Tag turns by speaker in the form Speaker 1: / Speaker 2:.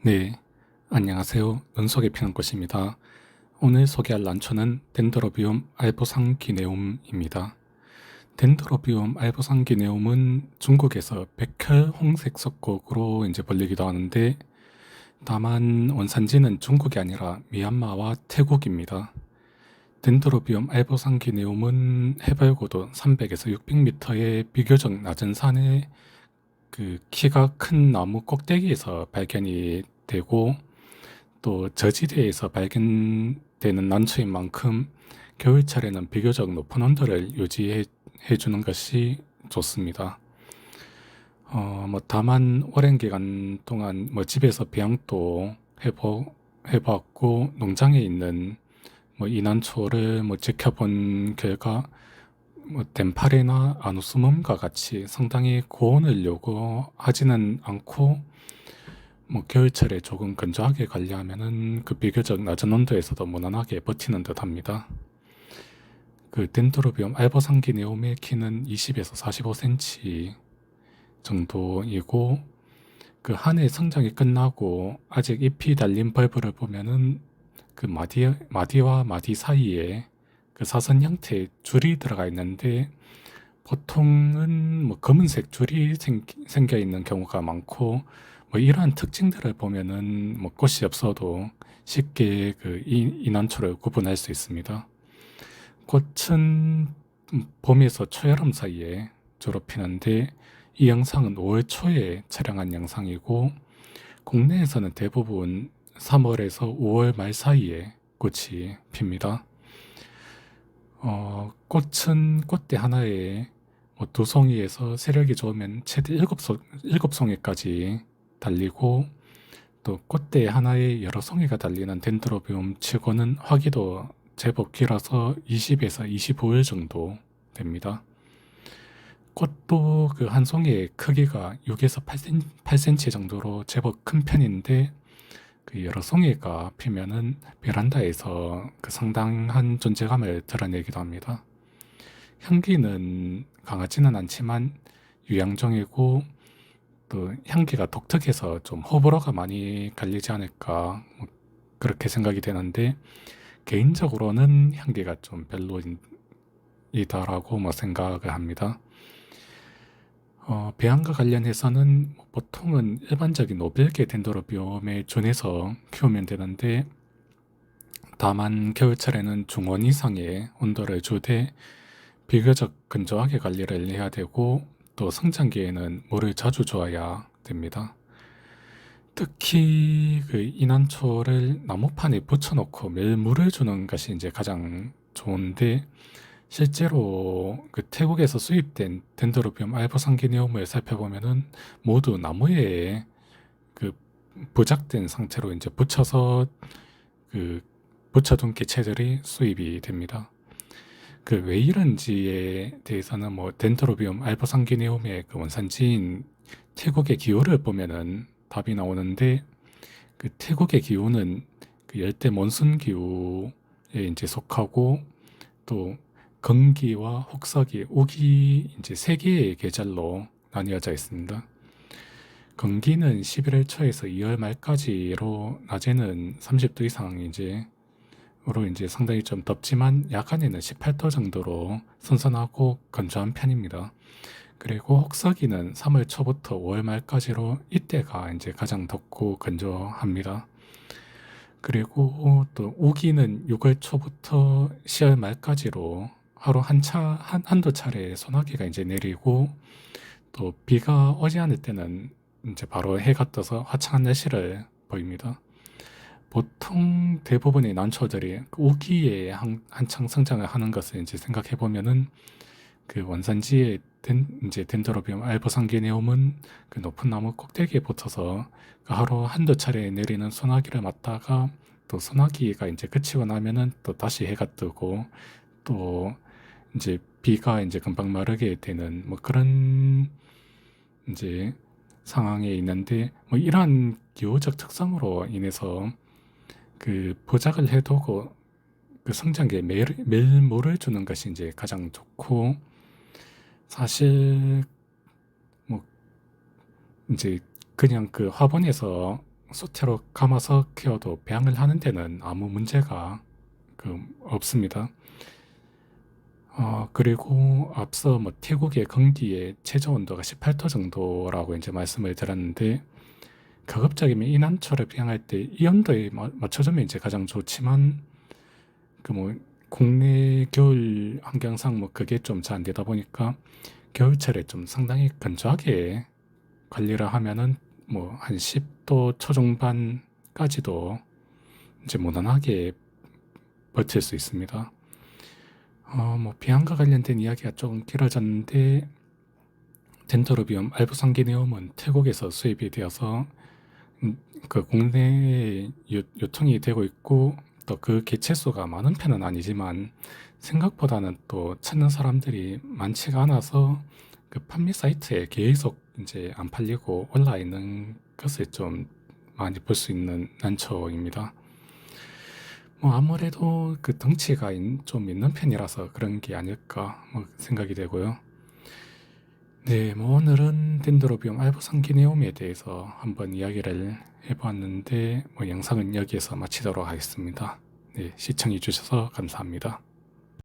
Speaker 1: 네, 안녕하세요. 눈속에 피는 꽃입니다. 오늘 소개할 난초는 덴드로비움 알보상기네움입니다. 덴드로비움 알보상기네움은 중국에서 백혈 홍색 석곡으로 이제 불리기도 하는데, 다만 원산지는 중국이 아니라 미얀마와 태국입니다. 덴드로비움 알보상기네움은 해발고도 300에서 600m의 비교적 낮은 산에 그 키가 큰 나무 꼭대기에서 발견이 되고, 또 저지대에서 발견되는 난초인 만큼 겨울철에는 비교적 높은 온도를 유지해 주는 것이 좋습니다. 다만 오랜 기간 동안 집에서 배양도 해보았고 농장에 있는 이 난초를 지켜본 결과 덴파레나 아누스멈과 같이 상당히 고온을 요구하지는 않고 겨울철에 조금 건조하게 관리하면은 그 비교적 낮은 온도에서도 무난하게 버티는 듯 합니다. 그 덴드로비움 알보상기네움의 키는 20에서 45cm 정도이고, 그 한 해 성장이 끝나고 아직 잎이 달린 벌브를 보면은 그 마디와 마디 사이에 그 사선 형태의 줄이 들어가 있는데, 보통은 검은색 줄이 생겨 있는 경우가 많고, 이러한 특징들을 보면은 꽃이 없어도 쉽게 그 이난초를 구분할 수 있습니다. 꽃은 봄에서 초여름 사이에 주로 피는데, 이 영상은 5월 초에 촬영한 영상이고, 국내에서는 대부분 3월에서 5월 말 사이에 꽃이 핍니다. 꽃은 꽃대 하나에 두 송이에서 세력이 좋으면 최대 7송이까지 달리고, 또 꽃대 하나에 여러 송이가 달리는 덴드로비움 치고는 화기도 제법 길어서 20에서 25일 정도 됩니다. 꽃도 그 한 송이의 크기가 6에서 8cm 정도로 제법 큰 편인데, 그 여러 송이가 피면은 베란다에서 그 상당한 존재감을 드러내기도 합니다. 향기는 강하지는 않지만 유양종이고, 또 향기가 독특해서 좀 호불호가 많이 갈리지 않을까 그렇게 생각이 되는데, 개인적으로는 향기가 좀 별로이다라고 생각을 합니다. 배양과 관련해서는 보통은 일반적인 노벨계 덴드로비움에 준해서 키우면 되는데, 다만 겨울철에는 중원 이상의 온도를 주되 비교적 건조하게 관리를 해야 되고, 또 성장기에는 물을 자주 줘야 됩니다. 특히 그 이난초를 나무판에 붙여놓고 매일 물을 주는 것이 이제 가장 좋은데, 실제로 그 태국에서 수입된 덴드로비움 알보상기네움을 살펴보면은 모두 나무에 그 부작된 상태로 이제 붙여서 그 붙여둔 개체들이 수입이 됩니다. 그 왜 이런지에 대해서는 덴드로비움 알보상기네움의 그 원산지인 태국의 기후를 보면은 답이 나오는데, 그 태국의 기후는 그 열대 몬순 기후에 이제 속하고, 또 건기와 혹서기, 우기 이제 세 개의 계절로 나뉘어져 있습니다. 건기는 11월 초에서 2월 말까지로, 낮에는 30도 이상 으로 이제 상당히 좀 덥지만 야간에는 18도 정도로 선선하고 건조한 편입니다. 그리고 혹서기는 3월 초부터 5월 말까지로, 이때가 이제 가장 덥고 건조합니다. 그리고 또 우기는 6월 초부터 10월 말까지로 하루 한두 차례 소나기가 이제 내리고, 또 비가 오지 않을 때는 이제 바로 해가 떠서 화창한 날씨를 보입니다. 보통 대부분의 난초들이 그 우기에 한창 성장을 하는 것을 이제 생각해 보면은, 그 원산지에 이제 덴드로비움 알보상기네움은 그 높은 나무 꼭대기에 붙어서 그 하루 한두 차례 내리는 소나기를 맞다가, 또 소나기가 이제 그치고 나면은 또 다시 해가 뜨고, 또 이제 비가 이제 금방 마르게 되는 그런 이제 상황에 있는데, 이러한 기후적 특성으로 인해서 그 부작을 해두고 그 성장기에 매일 물을 주는 것이 이제 가장 좋고, 사실 뭐 이제 그냥 그 화분에서 소테로 감아서 키워도 배양을 하는 데는 아무 문제가 없습니다. 그리고 앞서 뭐 태국의 건기의 최저 온도가 18도 정도라고 이제 말씀을 드렸는데, 가급적이면 이난초를 배양할 때 이 온도에 맞춰주면 이제 가장 좋지만, 뭐 국내 겨울 환경상 뭐 그게 좀 잘 안 되다 보니까 겨울철에 좀 상당히 건조하게 관리를 하면은 뭐 한 10도 초중반까지도 이제 무난하게 버틸 수 있습니다. 뭐 비양과 관련된 이야기가 조금 길어졌는데, 덴드로비움 알부상기네움은 태국에서 수입이 되어서 그 국내에 유통이 되고 있고, 또 그 개체수가 많은 편은 아니지만 생각보다는 또 찾는 사람들이 많지가 않아서 그 판매 사이트에 계속 이제 안 팔리고 올라 있는 것을 좀 많이 볼 수 있는 난초입니다. 뭐 아무래도 그 덩치가 좀 있는 편이라서 그런 게 아닐까 뭐 생각이 되고요. 네, 뭐 오늘은 덴드로비움 알부상기네움에 대해서 한번 이야기를 해보았는데, 뭐 영상은 여기에서 마치도록 하겠습니다. 네, 시청해 주셔서 감사합니다.